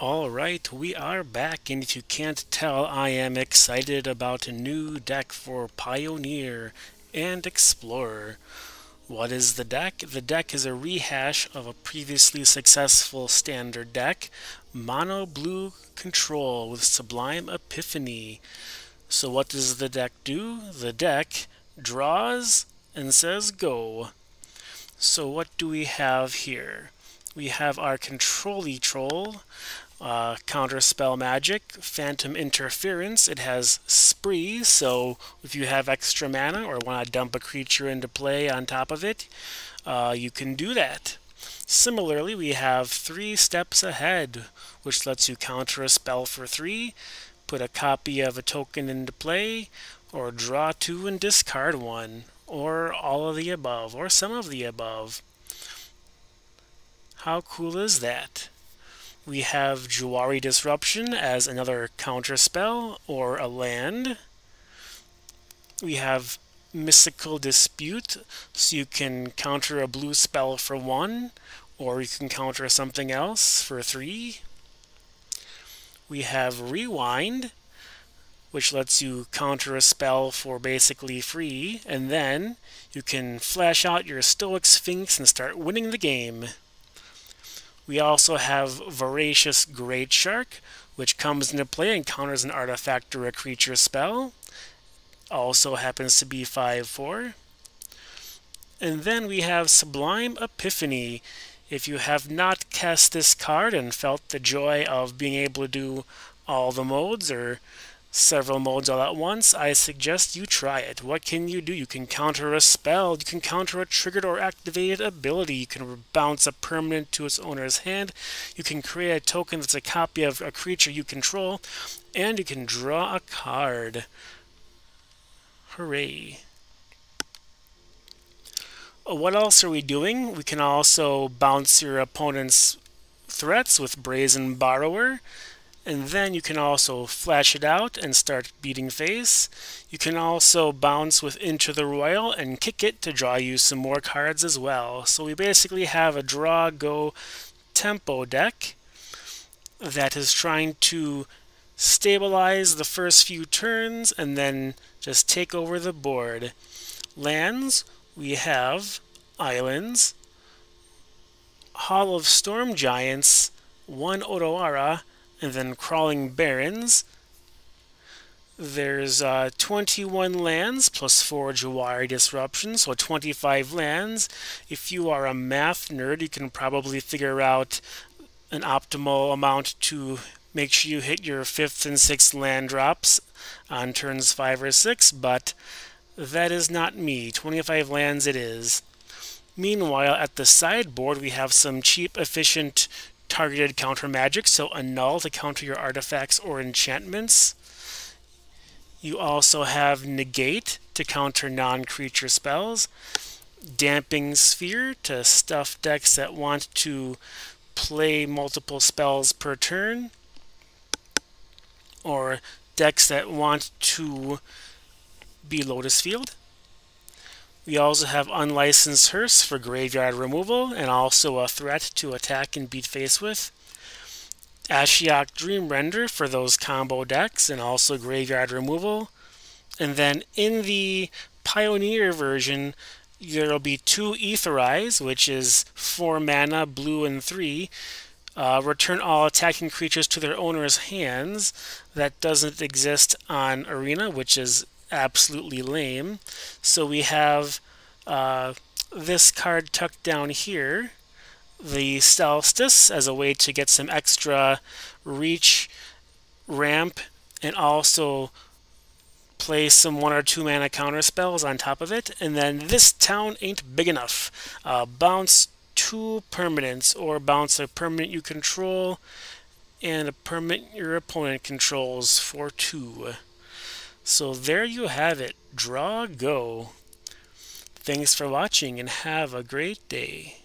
Alright, we are back, and if you can't tell, I am excited about a new deck for Pioneer and Explorer. What is the deck? The deck is a rehash of a previously successful standard deck, Monoblue Control with Sublime Epiphany. So what does the deck do? The deck draws and says go. So what do we have here? We have our Control-y Troll, counterspell magic, phantom interference. It has spree, so if you have extra mana or want to dump a creature into play on top of it, you can do that. Similarly, we have 3 steps ahead, which lets you counter a spell for 3, put a copy of a token into play, or draw 2 and discard 1, or all of the above, or some of the above. How cool is that? We have Jwari Disruption as another counterspell or a land. We have Mystical Dispute, so you can counter a blue spell for 1, or you can counter something else for 3. We have Rewind, which lets you counter a spell for basically free, and then you can flash out your Stoic Sphinx and start winning the game. We also have Voracious Greatshark, which comes into play and counters an artifact or a creature spell. Also happens to be 5/4. And then we have Sublime Epiphany. If you have not cast this card and felt the joy of being able to do all the modes or several modes all at once, I suggest you try it. What can you do? You can counter a spell, you can counter a triggered or activated ability, you can bounce a permanent to its owner's hand, you can create a token that's a copy of a creature you control, and you can draw a card. Hooray. What else are we doing? We can also bounce your opponent's threats with Brazen Borrower. And then you can also flash it out and start beating face. You can also bounce with Into the Royal and kick it to draw you some more cards as well. So we basically have a draw, go, tempo deck that is trying to stabilize the first few turns and then just take over the board. Lands, we have Islands, Hall of Storm Giants, 1 Otawara, and then Crawling Barrens. There's 21 lands plus 4 Jwari Disruption, so 25 lands. If you are a math nerd, you can probably figure out an optimal amount to make sure you hit your 5th and 6th land drops on turns 5 or 6, but that is not me. 25 lands it is. Meanwhile, at the sideboard, we have some cheap, efficient targeted counter magic, so annul to counter your artifacts or enchantments. You also have negate to counter non-creature spells, damping sphere to stuff decks that want to play multiple spells per turn, or decks that want to be Lotus Field. We also have Unlicensed Hearse for graveyard removal, and also a threat to attack and beat face with. Ashiok Dreamrender for those combo decks, and also graveyard removal. And then in the Pioneer version, there will be 2 Aetherize, which is 4 mana, blue and 3. Return all attacking creatures to their owner's hands. That doesn't exist on Arena, which is absolutely lame. So we have this card tucked down here, the Solstice, as a way to get some extra reach, ramp, and also play some 1 or 2 mana counter spells on top of it. And then This Town Ain't Big Enough. Bounce 2 permanents, or bounce a permanent you control and a permanent your opponent controls for 2. So there you have it. Draw, go. Thanks for watching and have a great day.